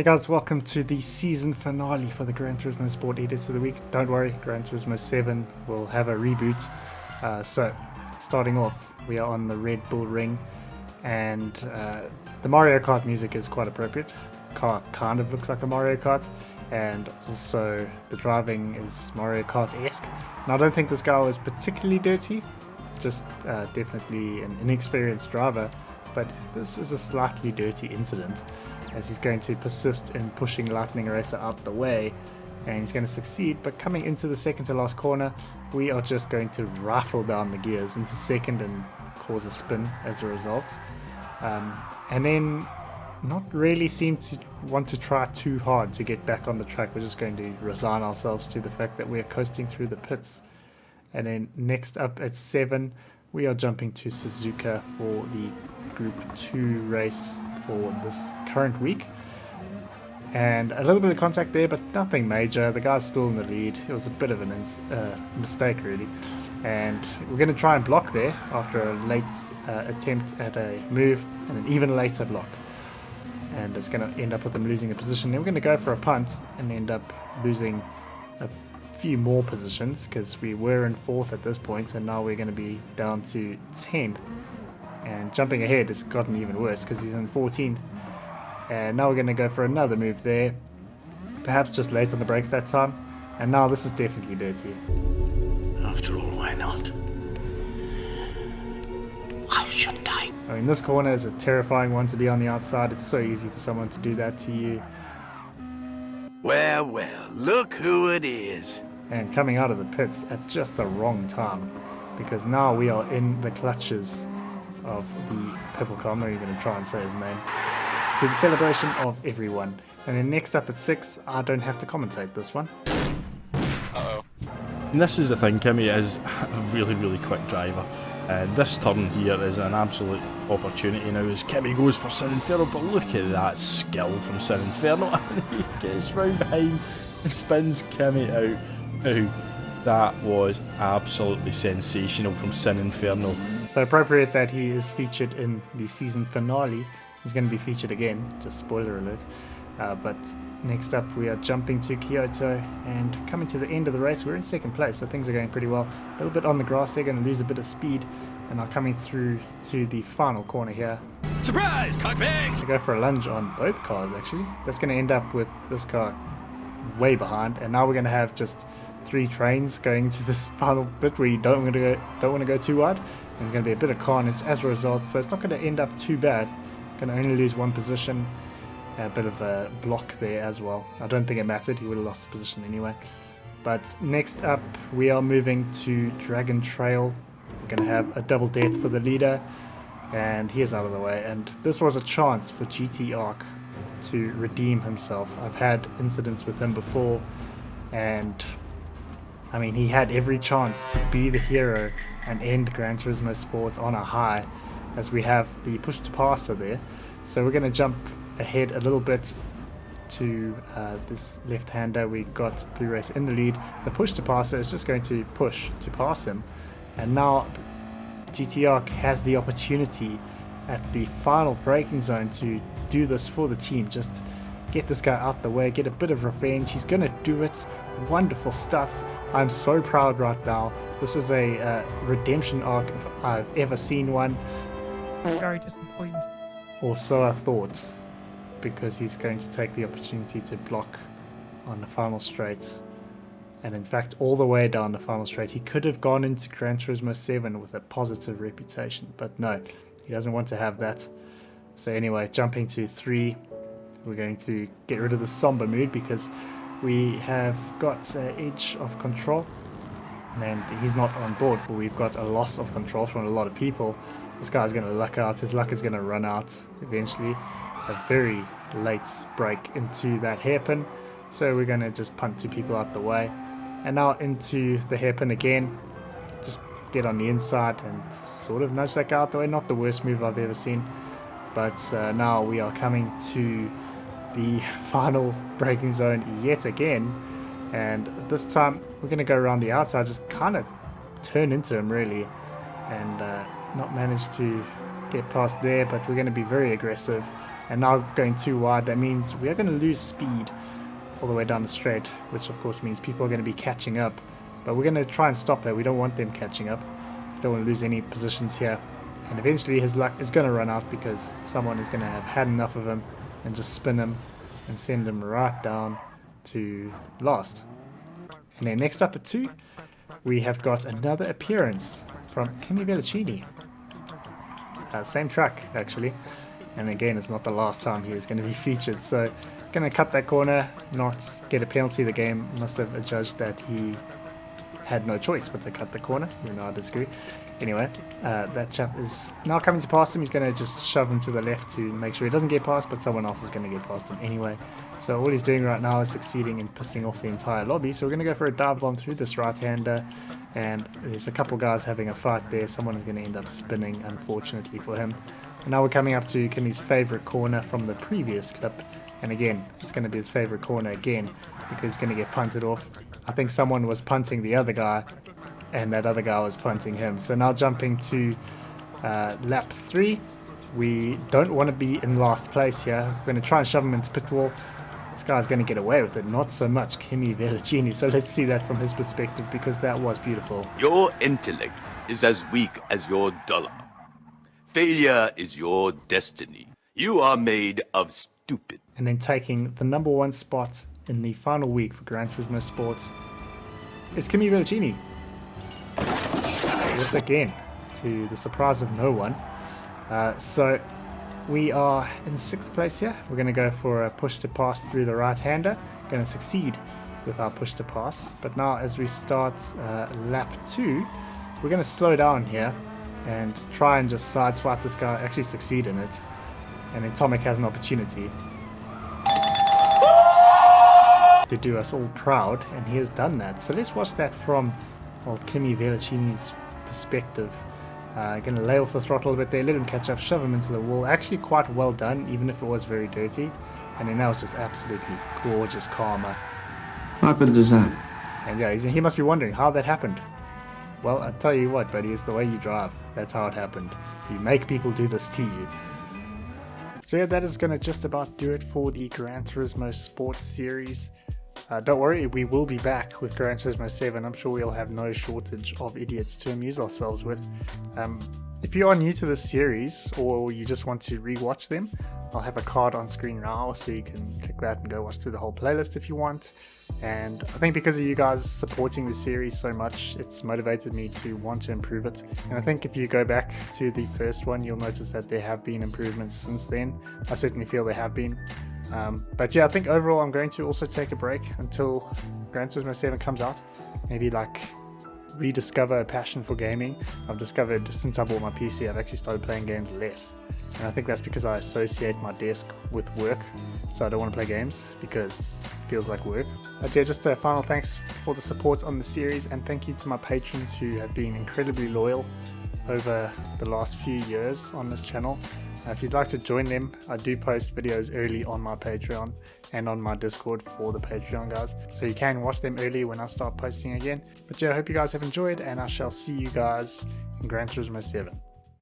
Hey guys, welcome to the season finale for the Gran Turismo Sport Edits of the Week. Don't worry, Gran Turismo 7 will have a reboot. So, starting off, we are on the Red Bull Ring, and the Mario Kart music is quite appropriate. Car kind of looks like a Mario Kart, and also the driving is Mario Kart-esque. Now, I don't think this guy was particularly dirty, just definitely an inexperienced driver, but this is a slightly dirty incident, as he's going to persist in pushing Lightning Racer out the way, and he's going to succeed. But coming into the second to last corner, we are just going to rifle down the gears into second and cause a spin as a result, and then not really seem to want to try too hard to get back on the track. We're just going to resign ourselves to the fact that we're coasting through the pits. And then next up at 7, we are jumping to Suzuka for the Group 2 race for this current week, and a little bit of contact there, but nothing major. The guy's still in the lead. It was a bit of a mistake really, and we're going to try and block there after a late attempt at a move and an even later block, and it's going to end up with them losing a position. Then we're going to go for a punt and end up losing a few more positions, because we were in 4th at this point, and now we're going to be down to 10th. And jumping ahead, it's gotten even worse because he's in 14th. And now we're going to go for another move there. Perhaps just late on the brakes that time. And now this is definitely dirty. After all, why not? Why shouldn't I? I mean, this corner is a terrifying one to be on the outside. It's so easy for someone to do that to you. Well, look who it is. And coming out of the pits at just the wrong time, because now we are in the clutches of the purple car. I'm not even going to try and say his name. To the celebration of everyone. And then next up at 6, I don't have to commentate this one. Uh-oh. And this is the thing, Kimmy is a really quick driver. And this turn here is an absolute opportunity now as Kimmy goes for SirPuntALot, but look at that skill from SirPuntALot. He gets round behind and spins Kimmy out. Now, that was absolutely sensational from SirPuntALot. So appropriate that he is featured in the season finale. He's going to be featured again, just spoiler alert. But next up we are jumping to Kyoto, and coming to the end of the race, we're in 2nd place, so things are going pretty well. A little bit on the grass, they're going to lose a bit of speed, and are coming through to the final corner here. Surprise, cockbags! To go for a lunge on both cars actually. That's going to end up with this car way behind, and now we're going to have just 3 trains going into this final bit where you don't want to go too wide. And there's going to be a bit of carnage as a result, so it's not going to end up too bad. Going to only lose 1 position, a bit of a block there as well. I don't think it mattered, he would have lost the position anyway. But next up we are moving to Dragon Trail. We're going to have a double death for the leader, and he is out of the way. And this was a chance for GT Arc to redeem himself. I've had incidents with him before, and I mean, he had every chance to be the hero and end Gran Turismo Sport on a high, as we have the push to passer there. So we're going to jump ahead a little bit to this left-hander. We got Blue Race in the lead. The push to passer is just going to push to pass him, and now GT Arc has the opportunity at the final braking zone to do this for the team. Just get this guy out the way, get a bit of revenge. He's going to do it. Wonderful stuff. I'm so proud right now. This is a redemption arc if I've ever seen one. Very disappointing. Or so I thought, because he's going to take the opportunity to block on the final straight. And in fact, all the way down the final straight. He could have gone into Gran Turismo 7 with a positive reputation, but no, he doesn't want to have that. So anyway, jumping to 3, we're going to get rid of the somber mood, because we have got edge of control, and he's not on board, but we've got a loss of control from a lot of people. This guy's going to luck out. His luck is going to run out eventually. A very late break into that hairpin, so we're going to just punt 2 people out the way, and now into the hairpin again. Just get on the inside and sort of nudge that guy out the way. Not the worst move I've ever seen, but now we are coming to the final braking zone yet again, and this time we're going to go around the outside, just kind of turn into him really, and not manage to get past there, but we're going to be very aggressive. And now going too wide, that means we are going to lose speed all the way down the straight, which of course means people are going to be catching up. But we're going to try and stop that. We don't want them catching up. We don't want to lose any positions here. And eventually his luck is going to run out because someone is going to have had enough of him and just spin him and send him right down to last. And then next up at 2, we have got another appearance from Kimi Vellicini. Same track actually. And again, it's not the last time he is going to be featured. So going to cut that corner, not get a penalty. The game must have adjudged that he had no choice but to cut the corner. You know, I disagree. Anyway, that chap is now coming to pass him. He's going to just shove him to the left to make sure he doesn't get past, but someone else is going to get past him anyway. So all he's doing right now is succeeding in pissing off the entire lobby. So we're going to go for a dive bomb through this right-hander, and there's a couple guys having a fight there. Someone is going to end up spinning, unfortunately for him. And now we're coming up to Kimi's favourite corner from the previous clip. And again, it's going to be his favourite corner again, because he's going to get punted off. I think someone was punting the other guy, and that other guy was punting him. So now jumping to lap 3. We don't want to be in last place here. We're going to try and shove him into pit wall. This guy's going to get away with it. Not so much Kimi Vellicini. So let's see that from his perspective, because that was beautiful. Your intellect is as weak as your dollar. Failure is your destiny. You are made of stupid. And then taking the number 1 spot in the final week for Gran Turismo Sport is Kimi Vellicini. Once again, to the surprise of no one. So we are in 6th place here. We're going to go for a push to pass through the right-hander. Going to succeed with our push to pass. But now as we start lap 2, we're going to slow down here and try and just sideswipe this guy, actually succeed in it. And then Tomek has an opportunity to do us all proud, and he has done that. So let's watch that from old Kimi Vellicini's perspective. Going to lay off the throttle a bit there, let him catch up, shove him into the wall. Actually quite well done, even if it was very dirty. And then that was just absolutely gorgeous karma. How good is that? And yeah, he must be wondering how that happened. Well, I'll tell you what, buddy, it's the way you drive. That's how it happened. You make people do this to you. So yeah, that is going to just about do it for the Gran Turismo Sports series. Don't worry, we will be back with Gran Turismo 7. I'm sure we'll have no shortage of idiots to amuse ourselves with. If you are new to this series, or you just want to rewatch them, I'll have a card on screen now, so you can click that and go watch through the whole playlist if you want. And I think because of you guys supporting the series so much, it's motivated me to want to improve it. And I think if you go back to the first one, you'll notice that there have been improvements since then. I certainly feel there have been. But yeah, I think overall I'm going to also take a break until Gran Turismo 7 comes out. Maybe like rediscover a passion for gaming. I've discovered since I bought my PC, I've actually started playing games less. And I think that's because I associate my desk with work. So I don't want to play games because it feels like work. But yeah, just a final thanks for the support on the series, and thank you to my patrons who have been incredibly loyal over the last few years on this channel. If you'd like to join them, I do post videos early on my Patreon and on my Discord for the Patreon guys, so you can watch them early when I start posting again. But yeah, I hope you guys have enjoyed, and I shall see you guys in Gran Turismo 7.